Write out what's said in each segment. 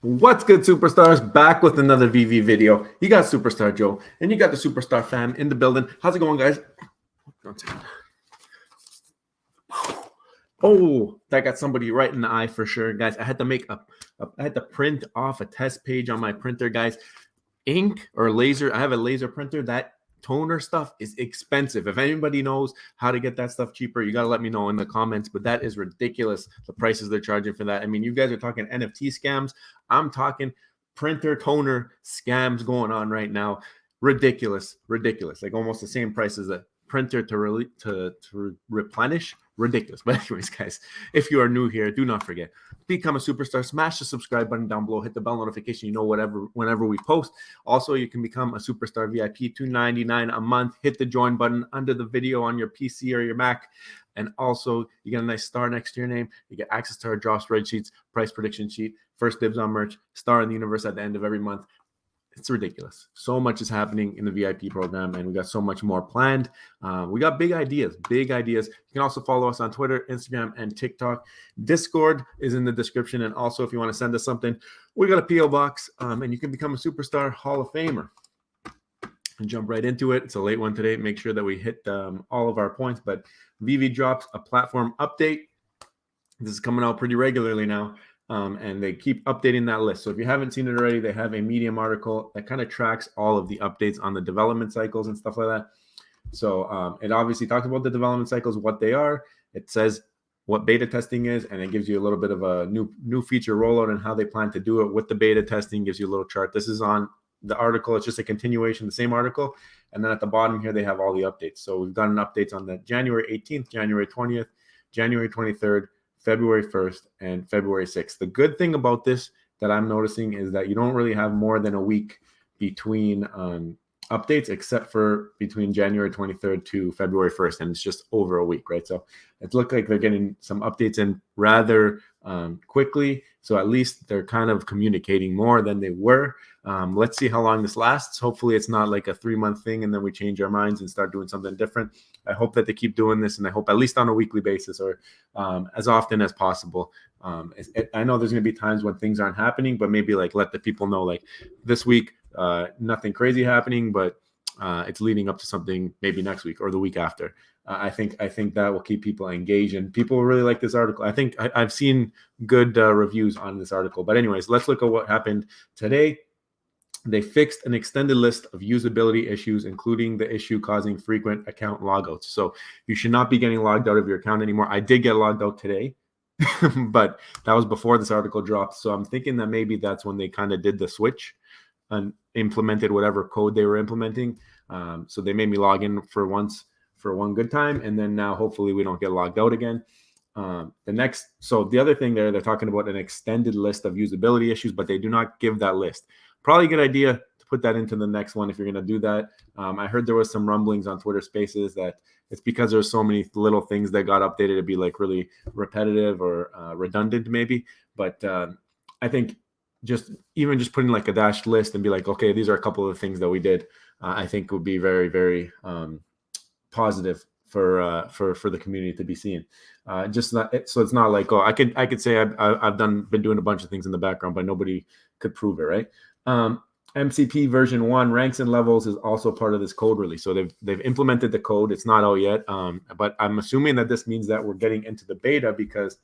What's good, superstars? Back with another VV video. You got Superstar Joe and you got the Superstar fam in the building. How's it going, guys? Oh, that got somebody right in the eye for sure, guys. I had to print off a test page on my printer, guys. Ink or laser. I have a laser printer. That toner stuff is expensive. If anybody knows how to get that stuff cheaper, you got to let me know in the comments. But that is ridiculous, the prices they're charging for that. I mean, you guys are talking NFT scams. I'm talking printer toner scams going on right now. Ridiculous. Like almost the same price as a printer to replenish. Ridiculous. But anyways, guys, if you are new here, do not forget, become a superstar. Smash the subscribe button down below. Hit the bell notification. You know whenever we post. Also, you can become a superstar VIP, $2.99 a month. Hit the join button under the video on your PC or your Mac. And also, you get a nice star next to your name. You get access to our draw spreadsheets, price prediction sheet, first dibs on merch, star in the universe at the end of every month. It's ridiculous. So much is happening in the VIP program, and we got so much more planned. We got big ideas. You can also follow us on Twitter, Instagram, and TikTok. Discord is in the description. And also, if you want to send us something, we got a P.O. box, and you can become a Superstar Hall of Famer. And jump right into it. It's a late one today. Make sure that we hit all of our points. But Veve drops a platform update. This is coming out pretty regularly now. And they keep updating that list. So if you haven't seen it already, they have a Medium article that kind of tracks all of the updates on the development cycles and stuff like that. So it obviously talks about the development cycles, what they are. It says what beta testing is, and it gives you a little bit of a new feature rollout and how they plan to do it with the beta testing. Gives you a little chart. This is on the article. It's just a continuation, the same article. And then at the bottom here, they have all the updates. So we've gotten updates on the January 18th, January 20th, January 23rd, February 1st, and February 6th. The good thing about this that I'm noticing is that you don't really have more than a week between updates, except for between January 23rd to February 1st, and it's just over a week, right? So it looks like they're getting some updates in rather quickly. So at least they're kind of communicating more than they were. Let's see how long this lasts. Hopefully it's not like a 3-month thing and then we change our minds and start doing something different. I hope that they keep doing this, and I hope at least on a weekly basis or as often as possible. I know there's going to be times when things aren't happening, but maybe like let the people know, like this week, nothing crazy happening, but it's leading up to something maybe next week or the week after. I think that will keep people engaged, and people really like this article. I think I've seen good reviews on this article. But anyways, let's look at what happened today. They fixed an extended list of usability issues, including the issue causing frequent account logouts. So you should not be getting logged out of your account anymore. I did get logged out today, but that was before this article dropped. So I'm thinking that maybe that's when they kind of did the switch and implemented whatever code they were implementing. So they made me log in for one good time, and then now hopefully we don't get logged out again. So the other thing they're talking about an extended list of usability issues, but they do not give that list. Probably a good idea to put that into the next one if you're going to do that. I heard there was some rumblings on Twitter Spaces that it's because there's so many little things that got updated to be like really repetitive or redundant maybe. But I think just putting like a dashed list and be like, okay, these are a couple of things that we did, I think would be very, very positive for the community to be seen. So it's not like, oh, I could say I've been doing a bunch of things in the background, but nobody could prove it, right? MCP version 1 ranks and levels is also part of this code release. So they've implemented the code. It's not out yet, but I'm assuming that this means that we're getting into the beta because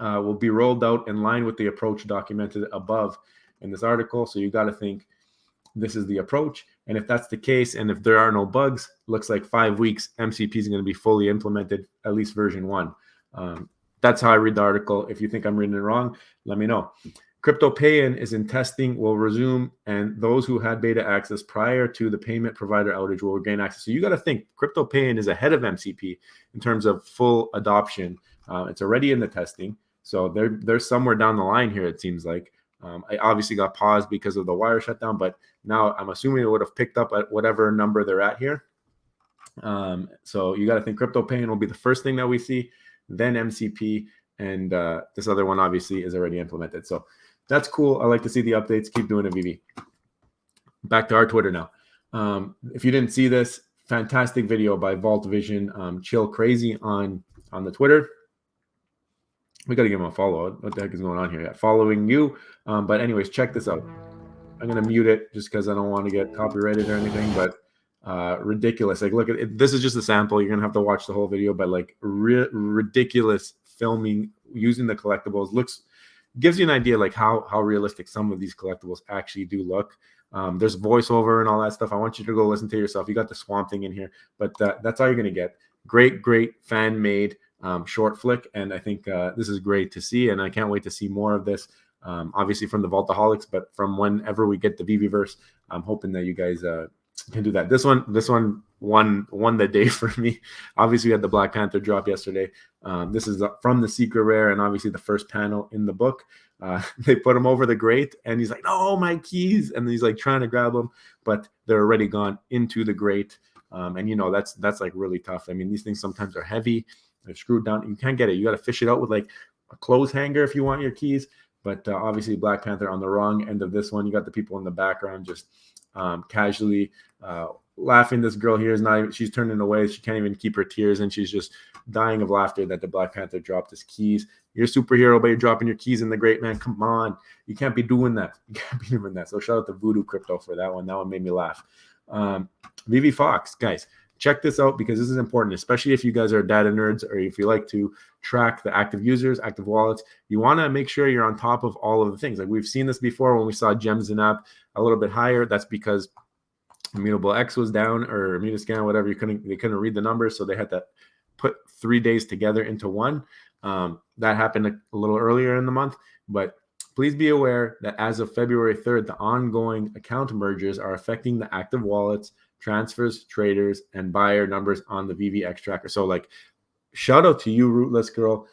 will be rolled out in line with the approach documented above in this article. So you got to think this is the approach. And if that's the case, and if there are no bugs, looks like 5 weeks, MCP is going to be fully implemented, at least version 1. That's how I read the article. If you think I'm reading it wrong, let me know. Crypto pay-in is in testing, will resume, and those who had beta access prior to the payment provider outage will gain access. So you got to think crypto pay-in is ahead of MCP in terms of full adoption. It's already in the testing. So they're somewhere down the line here, it seems like. I obviously got paused because of the wire shutdown, but now I'm assuming it would have picked up at whatever number they're at here. So you got to think crypto pay-in will be the first thing that we see, then MCP, and this other one obviously is already implemented. So that's cool. I like to see the updates. Keep doing it, Veve. Back to our Twitter now. If you didn't see this, fantastic video by Vault Vision, Chill Crazy on the Twitter. We got to give him a follow. What the heck is going on here? Yeah, following you. But anyways, check this out. I'm going to mute it just because I don't want to get copyrighted or anything, but ridiculous. Like, look at it. This is just a sample. You're going to have to watch the whole video, but like ridiculous filming using the collectibles gives you an idea like how realistic some of these collectibles actually do look. There's voiceover and all that stuff. I want you to go listen to yourself. You got the Swamp Thing in here, but that's all you're going to get. Great fan made short flick, and I think this is great to see, and I can't wait to see more of this. Obviously from the Vaultaholics, but from whenever we get the Veveverse, I'm hoping that you guys can do that. This one won the day for me. Obviously, we had the Black Panther drop yesterday. This is from the secret rare, and obviously the first panel in the book. They put him over the grate, and he's like, "No, my keys!" And he's like trying to grab them, but they're already gone into the grate. And you know that's like really tough. I mean, these things sometimes are heavy. They're screwed down. You can't get it. You got to fish it out with like a clothes hanger if you want your keys. But obviously, Black Panther on the wrong end of this one. You got the people in the background just casually laughing. This girl here is not even, she's turning away. She can't even keep her tears, and she's just dying of laughter that the Black Panther dropped his keys. You're a superhero, but you're dropping your keys in the grate, man. Come on. You can't be doing that. You can't be doing that. So shout out to Voodoo Crypto for that one. That one made me laugh. Vivi Fox, guys, check this out because this is important, especially if you guys are data nerds or if you like to track the active users, active wallets. You want to make sure you're on top of all of the things. Like we've seen this before when we saw Gems and App a little bit higher. That's because Immutable X was down, or Immunoscan, whatever. They couldn't read the numbers, so they had to put 3 days together into one. That happened a little earlier in the month, but please be aware that as of February 3rd, the ongoing account mergers are affecting the active wallets, transfers, traders, and buyer numbers on the VVX tracker. So like, shout out to you, Rootless Girl,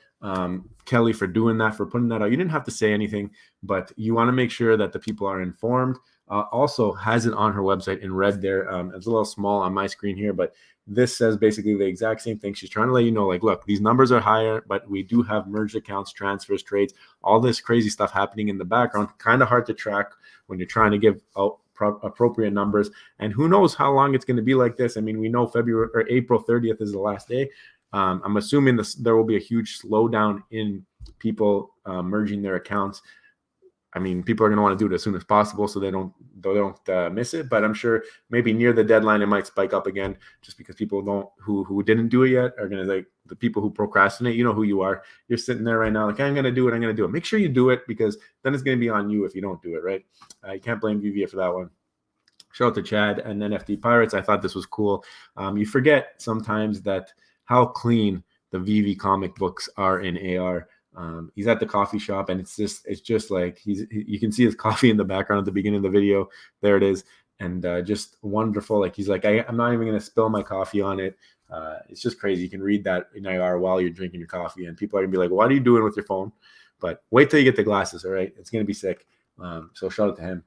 Kelly, for doing that, for putting that out. You didn't have to say anything, but you want to make sure that the people are informed. Also has it on her website in red there. It's a little small on my screen here, but this says basically the exact same thing. She's trying to let you know, like, look, these numbers are higher, but we do have merged accounts, transfers, trades, all this crazy stuff happening in the background. Kind of hard to track when you're trying to give out appropriate numbers. And who knows how long it's going to be like this. I mean, we know February or April 30th is the last day. I'm assuming there will be a huge slowdown in people merging their accounts. I mean, people are going to want to do it as soon as possible so they don't miss it. But I'm sure maybe near the deadline, it might spike up again just because people who didn't do it yet are going to, like, the people who procrastinate. You know who you are. You're sitting there right now like, I'm going to do it. Make sure you do it, because then it's going to be on you if you don't do it, right? You can't blame VVA for that one. Shout out to Chad and NFT Pirates. I thought this was cool. You forget sometimes that how clean the VV comic books are in AR. He's at the coffee shop, and it's just like you can see his coffee in the background at the beginning of the video. There it is, and just wonderful. Like he's like, I'm not even gonna spill my coffee on it. It's just crazy. You can read that in IR while you're drinking your coffee, and people are gonna be like, "What are you doing with your phone?" But wait till you get the glasses. All right, it's gonna be sick. So shout out to him.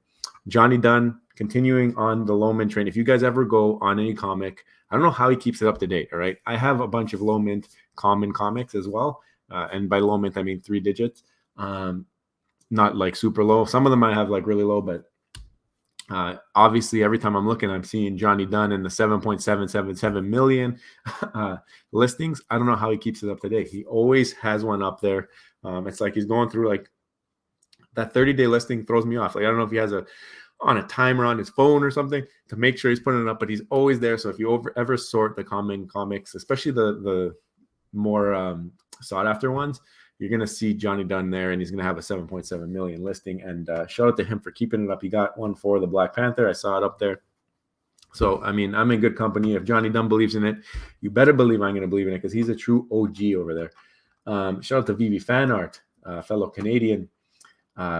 Johnny Dunn, continuing on the low mint train. If you guys ever go on any comic, I don't know how he keeps it up to date. All right, I have a bunch of low mint common comics as well. And by low mint, I mean 3 digits, not like super low. Some of them I have like really low, but obviously every time I'm looking, I'm seeing Johnny Dunn in the 7.777 million listings. I don't know how he keeps it up to date. He always has one up there. It's like he's going through, like, that 30-day listing throws me off. Like, I don't know if he has on a timer on his phone or something to make sure he's putting it up, but he's always there. So if you ever sort the common comics, especially the more sought after ones, you're going to see Johnny Dunn there, and he's going to have a 7.7 million listing. And shout out to him for keeping it up. He got one for the Black Panther. I saw it up there. So, I mean, I'm in good company. If Johnny Dunn believes in it, you better believe I'm going to believe in it, because he's a true OG over there. Shout out to Veve Fan Art, fellow Canadian,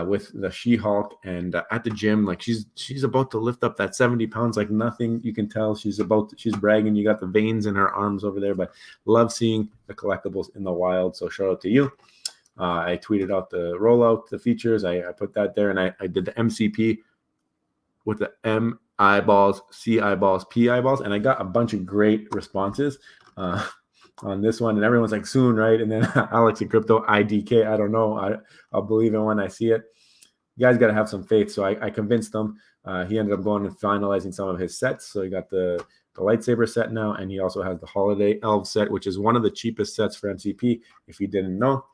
with the She-Hulk, and at the gym, like she's about to lift up that 70 pounds like nothing. You can tell she's bragging. You got the veins in her arms over there, but love seeing the collectibles in the wild. So shout out to you. I tweeted out the rollout, the features. I put that there, and I did the MCP with the M eyeballs, C eyeballs, P eyeballs, and I got a bunch of great responses on this one, and everyone's like, soon, right? And then Alex and Crypto IDK, I don't know, I'll believe it when I see it. You guys got to have some faith. So I convinced him. He ended up going and finalizing some of his sets. So he got the lightsaber set now, and he also has the Holiday Elf set, which is one of the cheapest sets for MCP, if you didn't know.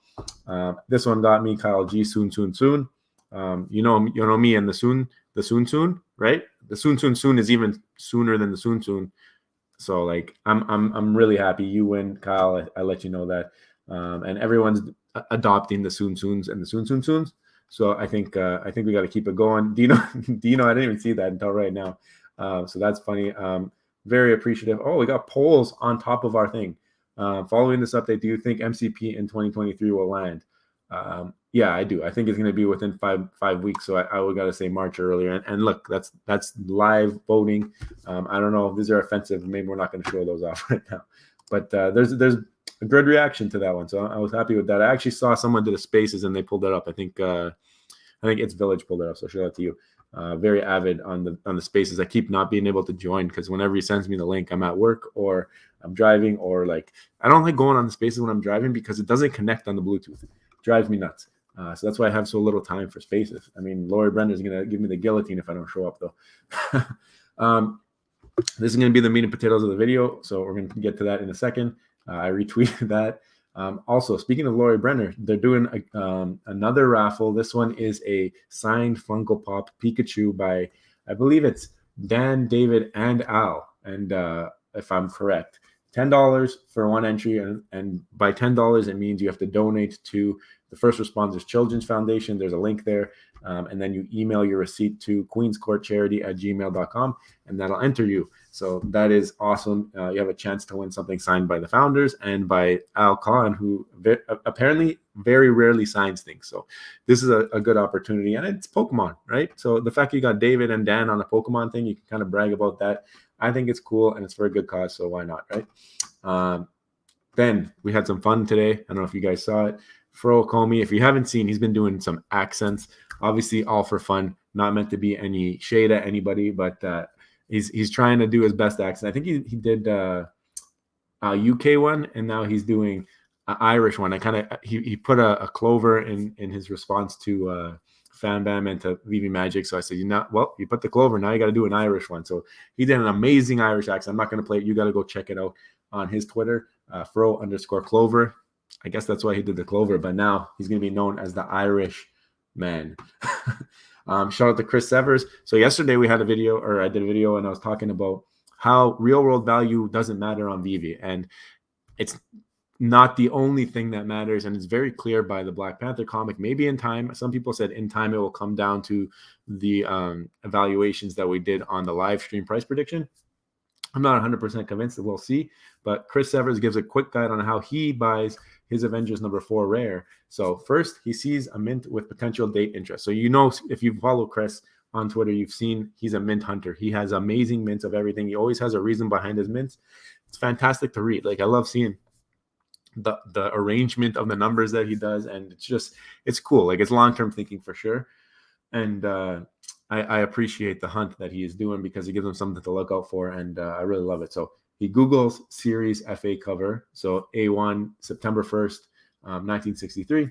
This one got me, Kyle G. Soon. You know me and the soon, right? The soon is even sooner than the soon. So like I'm really happy you win, Kyle. I let you know that, and everyone's adopting the soons and the soons. So I think we got to keep it going. Dino, I didn't even see that until right now. So that's funny. Very appreciative. Oh, we got polls on top of our thing. Following this update, do you think MCP in 2023 will land? Yeah, I do. I think it's going to be within 5 weeks. So I would got to say March earlier. And look, that's live voting. I don't know if these are offensive. Maybe we're not going to show those off right now. But there's a good reaction to that one. So I was happy with that. I actually saw someone did a spaces and they pulled it up. I think it's Village pulled it up. So shout out to you. Very avid on the spaces. I keep not being able to join because whenever he sends me the link, I'm at work or I'm driving, or like I don't like going on the spaces when I'm driving because it doesn't connect on the Bluetooth. It drives me nuts. So that's why I have so little time for spaces. I mean, Lori Brenner's going to give me the guillotine if I don't show up, though. This is going to be the meat and potatoes of the video, so we're going to get to that in a second. I retweeted that. Also, speaking of Lori Brenner, they're doing another raffle. This one is a signed Funko Pop Pikachu by, I believe it's Dan, David, and Al. And if I'm correct, $10 for one entry. And by $10, it means you have to donate to the First Responders Children's Foundation. There's a link there. And then you email your receipt to queenscourtcharity@gmail.com, and that'll enter you. So that is awesome. You have a chance to win something signed by the founders and by Al Khan, who apparently very rarely signs things. So this is a good opportunity, and it's Pokemon, right? So the fact you got David and Dan on a Pokemon thing, you can kind of brag about that. I think it's cool, and it's for a good cause, so why not, right? Then we had some fun today. I don't know if you guys saw it. Fro Ecomi, if you haven't seen, he's been doing some accents, obviously all for fun, not meant to be any shade at anybody, but he's trying to do his best accent. I think he did a UK one, and now he's doing an Irish one. He put a clover in his response to Fan Bam and to Veve Magic. So I said, you put the clover, now you got to do an Irish one. So he did an amazing Irish accent. I'm not going to play it. You got to go check it out on his Twitter, Fro_Clover. I guess that's why he did the clover, but now he's going to be known as the Irish man. Shout out to Chris Severs. So yesterday I did a video, and I was talking about how real world value doesn't matter on Veve, and it's not the only thing that matters. And it's very clear by the Black Panther comic. Maybe in time, some people said in time it will come down to the evaluations that we did on the live stream price prediction. I'm not 100% convinced that we'll see, but Chris Severs gives a quick guide on how he buys his Avengers #4 rare. So first, he sees a mint with potential date interest. So if you follow Chris on Twitter, you've seen he's a mint hunter. He has amazing mints of everything. He always has a reason behind his mints. It's fantastic to read. Like I love seeing the arrangement of the numbers that he does, and it's cool. Like it's long-term thinking for sure. And I appreciate the hunt that he is doing because it gives him something to look out for, and I really love it. So he Googles Series FA cover, so A1, September 1st, 1963.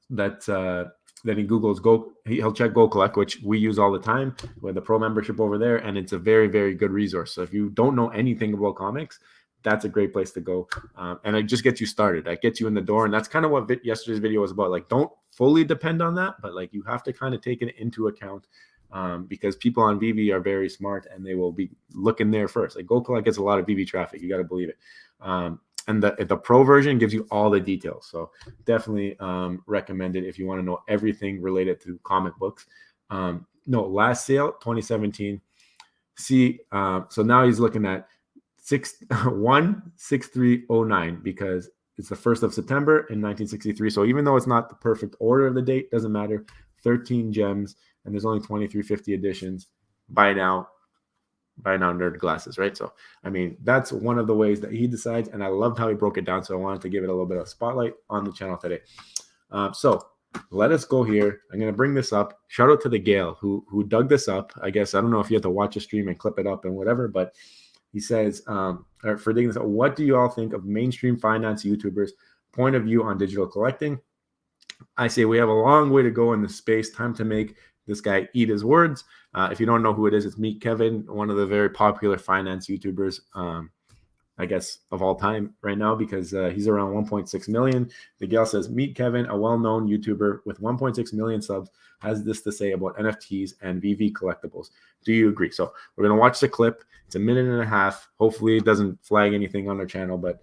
Then he Googles he'll check Go Collect, which we use all the time with the pro membership over there, and it's a very, very good resource. So if you don't know anything about comics, that's a great place to go. And it just gets you started. That gets you in the door. And that's kind of what yesterday's video was about. Like, don't fully depend on that, but like you have to kind of take it into account because people on Veve are very smart and they will be looking there first. Like Go Collect gets a lot of Veve traffic. You got to believe it. And the pro version gives you all the details. So definitely recommend it if you want to know everything related to comic books. Last sale, 2017. See, so now he's looking at 16309 because it's the 1st of September in 1963. So even though it's not the perfect order of the date, doesn't matter. 13 gems, and there's only 2350 editions. Buy now, nerd glasses, right? So I mean, that's one of the ways that he decides, and I loved how he broke it down. So I wanted to give it a little bit of spotlight on the channel today. So let us go here. I'm going to bring this up. Shout out to the Gale who dug this up. I guess I don't know if you have to watch a stream and clip it up and whatever, but he says, for digging this out, what do you all think of mainstream finance YouTubers' point of view on digital collecting? I say we have a long way to go in this space. Time to make this guy eat his words. If you don't know who it is, it's me, Kevin, one of the very popular finance YouTubers. I guess, of all time right now, because he's around 1.6 million. The gal says, meet Kevin, a well-known YouTuber with 1.6 million subs, has this to say about NFTs and Veve collectibles. Do you agree? So we're going to watch the clip. It's a minute and a half. Hopefully it doesn't flag anything on our channel, but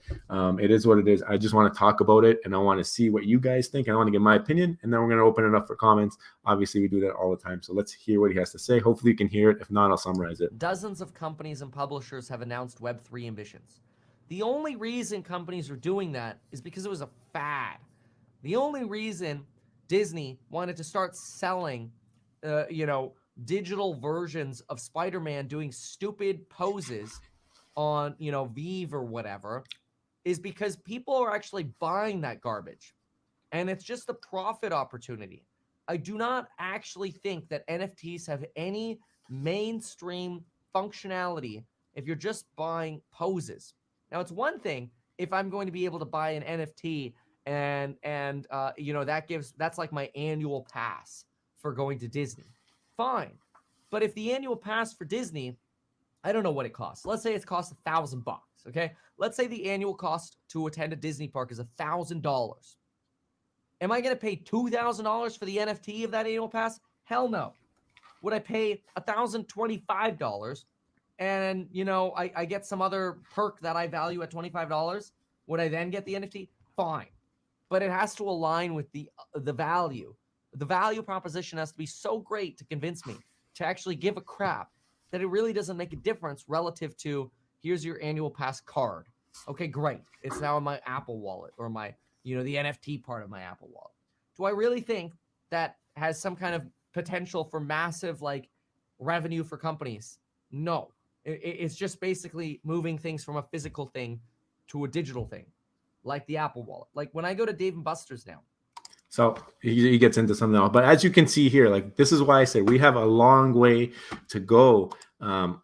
it is what it is. I just want to talk about it, and I want to see what you guys think. I want to give my opinion, and then we're going to open it up for comments. Obviously, we do that all the time. So let's hear what he has to say. Hopefully you can hear it. If not, I'll summarize it. Dozens of companies and publishers have announced Web3 ambitions. The only reason companies are doing that is because it was a fad. The only reason Disney wanted to start selling, digital versions of Spider-Man doing stupid poses on, Veve or whatever, is because people are actually buying that garbage. And it's just a profit opportunity. I do not actually think that NFTs have any mainstream functionality if you're just buying poses. Now, it's one thing if I'm going to be able to buy an NFT and that's like my annual pass for going to Disney. Fine. But if the annual pass for Disney, I don't know what it costs. Let's say it costs $1,000, okay? Let's say the annual cost to attend a Disney park is $1,000. Am I going to pay $2,000 for the NFT of that annual pass? Hell no. Would I pay $1,025 and, I get some other perk that I value at $25? Would I then get the NFT? Fine. But it has to align with the value. The value proposition has to be so great to convince me to actually give a crap that it really doesn't make a difference relative to, here's your annual pass card. Okay, great. It's now in my Apple Wallet or my, the NFT part of my Apple Wallet. Do I really think that has some kind of potential for massive revenue for companies? No. It's just basically moving things from a physical thing to a digital thing, like the Apple Wallet. Like when I go to Dave & Buster's now. So he gets into something else. But as you can see here, this is why I say we have a long way to go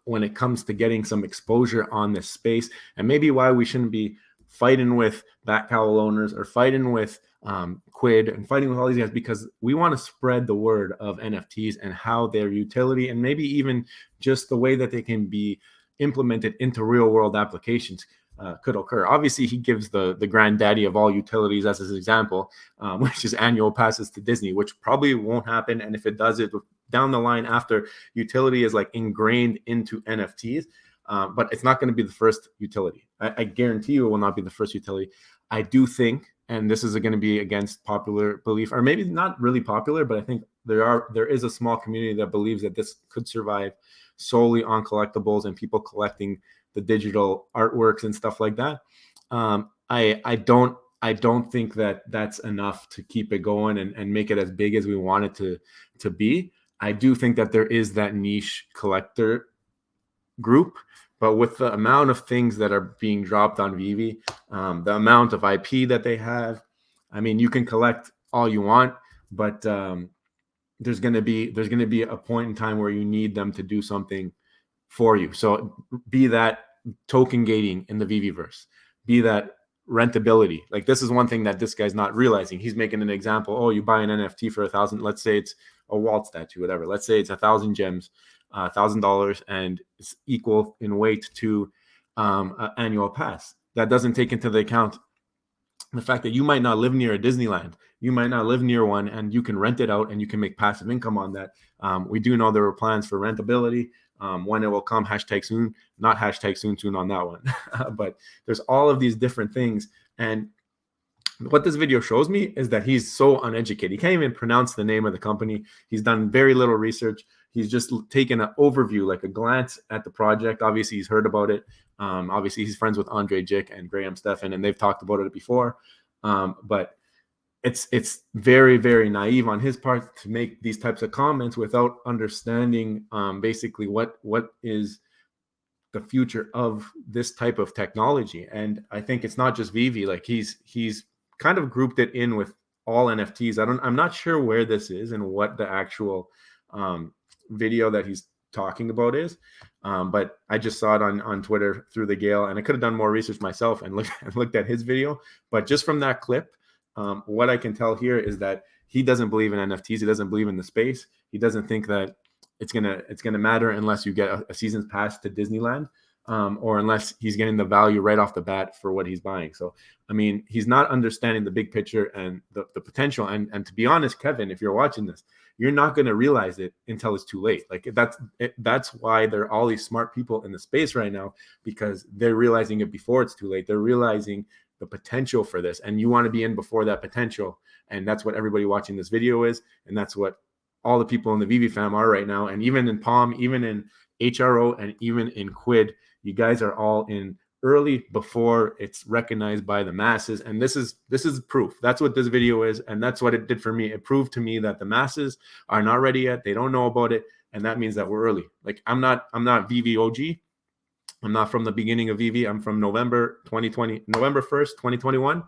when it comes to getting some exposure on this space, and maybe why we shouldn't be fighting with Bat Cowl owners or fighting with Quid and fighting with all these guys, because we want to spread the word of NFTs and how their utility and maybe even just the way that they can be implemented into real world applications could occur. Obviously, he gives the granddaddy of all utilities as his example, which is annual passes to Disney, which probably won't happen. And if it does, it down the line after utility is ingrained into NFTs. But it's not going to be the first utility. I guarantee you it will not be the first utility. I do think, and this is going to be against popular belief, or maybe not really popular, but I think there is a small community that believes that this could survive solely on collectibles and people collecting the digital artworks and stuff like that. I don't think that that's enough to keep it going and make it as big as we want it to be. I do think that there is that niche collector group, but with the amount of things that are being dropped on Veve, the amount of IP that they have, I mean, you can collect all you want, but there's going to be a point in time where you need them to do something for you. So be that token gating in the Veveverse, be that rentability. This is one thing that this guy's not realizing. He's making an example. Oh, you buy an NFT for $1,000. Let's say it's a Walt statue, whatever. Let's say it's 1,000 gems, $1,000, and it's equal in weight to an annual pass. That doesn't take into the account the fact that you might not live near a Disneyland, you might not live near one, and you can rent it out and you can make passive income on that. We do know there were plans for rentability. When it will come, hashtag soon, not hashtag soon on that one. But there's all of these different things. And what this video shows me is that he's so uneducated. He can't even pronounce the name of the company. He's done very little research. He's just taken an overview, a glance at the project. Obviously, he's heard about it. Obviously, he's friends with Andre Jick and Graham Stephan, and they've talked about it before. But it's very, very naive on his part to make these types of comments without understanding basically what is the future of this type of technology. And I think it's not just Veve. He's kind of grouped it in with all NFTs. I'm not sure where this is and what the actual video that he's talking about is, but I just saw it on Twitter through the Gale, and I could have done more research myself and looked at his video. But just from that clip, what I can tell here is that he doesn't believe in NFTs. He doesn't believe in the space. He doesn't think that it's gonna matter unless you get a season's pass to Disneyland. or unless he's getting the value right off the bat for what he's buying. So, I mean, he's not understanding the big picture and the potential. And to be honest, Kevin, if you're watching this, you're not going to realize it until it's too late. Like that's why there are all these smart people in the space right now, because they're realizing it before it's too late. They're realizing the potential for this, and you want to be in before that potential. And that's what everybody watching this video is. And that's what all the people in the Veve fam are right now. And even in Palm, even in HRO, and even in Quid, you guys are all in early before it's recognized by the masses. And this is proof. That's what this video is. And that's what it did for me. It proved to me that the masses are not ready yet. They don't know about it. And that means that we're early. Like I'm not Veve OG. I'm not from the beginning of Veve. I'm from November 1st, 2021.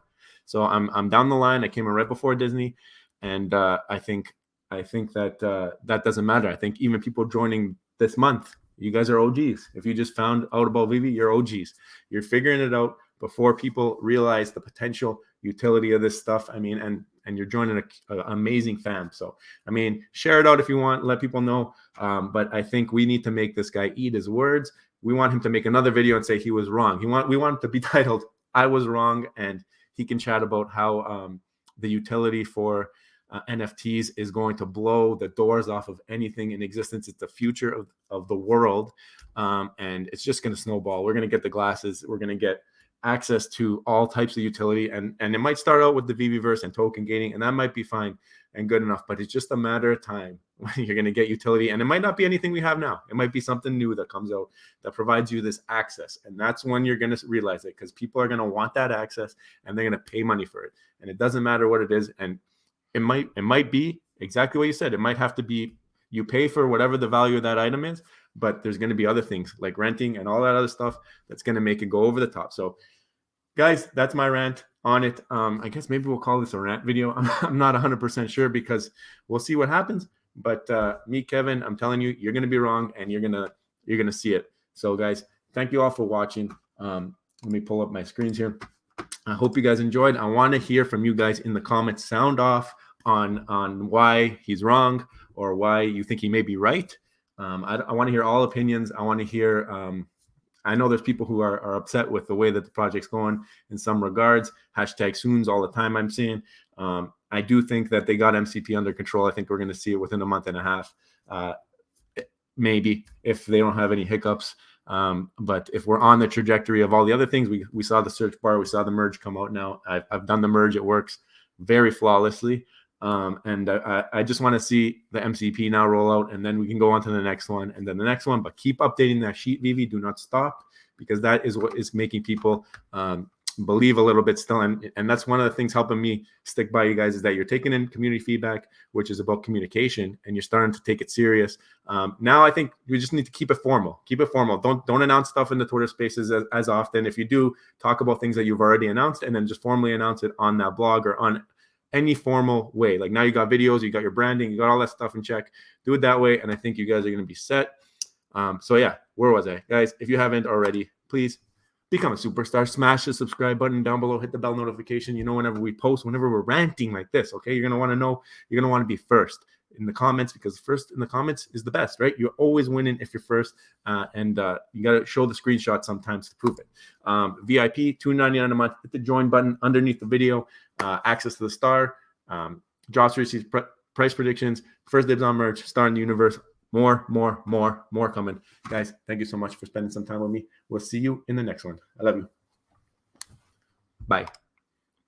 So I'm down the line. I came in right before Disney. And I think that that doesn't matter. I think even people joining this month, you guys are OGs. If you just found out about Veve, you're OGs. You're figuring it out before people realize the potential utility of this stuff. I mean, and you're joining an amazing fam. So, I mean, share it out if you want. Let people know. But I think we need to make this guy eat his words. We want him to make another video and say he was wrong. We want it to be titled "I Was Wrong," and he can chat about how the utility for NFTs is going to blow the doors off of anything in existence. It's the future of the world, and it's just going to snowball. We're going to get the glasses. We're going to get access to all types of utility, and it might start out with the Veveverse and token gating, and that might be fine and good enough, but it's just a matter of time when you're going to get utility. And it might not be anything we have now. It might be something new that comes out that provides you this access, and that's when you're going to realize it, because people are going to want that access and they're going to pay money for it. And it doesn't matter what it is. And it might be exactly what you said. It might have to be you pay for whatever the value of that item is, but there's going to be other things like renting and all that other stuff that's going to make it go over the top. So, guys, that's my rant on it. I guess maybe we'll call this a rant video. I'm not 100% sure, because we'll see what happens. But me, Kevin, I'm telling you, you're going to be wrong, and you're gonna see it. So, guys, thank you all for watching. Let me pull up my screens here. I hope you guys enjoyed. I want to hear from you guys in the comments. Sound off on why he's wrong or why you think he may be right. I want to hear all opinions. I want to hear. I know there's people who are upset with the way that the project's going in some regards. #soons all the time I'm seeing. I do think that they got MCP under control. I think we're going to see it within a month and a half, maybe, if they don't have any hiccups. But if we're on the trajectory of all the other things, we saw the search bar, we saw the merge come out now. I've done the merge. It works very flawlessly. And I just want to see the MCP now roll out, and then we can go on to the next one and then the next one. But keep updating that sheet, Veve. Do not stop, because that is what is making people believe a little bit still. And that's one of the things helping me stick by you guys, is that you're taking in community feedback, which is about communication, and you're starting to take it serious. Now I think we just need to keep it formal. Keep it formal. Don't announce stuff in the Twitter spaces as often. If you do, talk about things that you've already announced, and then just formally announce it on that blog or on any formal way. Like now you got videos, you got your branding, you got all that stuff in check. Do it that way, and I think you guys are going to be set. So yeah, where was I? Guys, if you haven't already, please become a superstar. Smash the subscribe button down below. Hit the bell notification. You know, whenever we post, whenever we're ranting like this, okay? You're going to want to know. You're going to want to be first in the comments, because first in the comments is the best, right? You're always winning if you're first, and you got to show the screenshot sometimes to prove it. VIP, $2.99 a month. Hit the join button underneath the video. Access to the star, Josh Reese's price predictions, first dibs on merch, star in the universe. More coming. Guys, thank you so much for spending some time with me. We'll see you in the next one. I love you. Bye.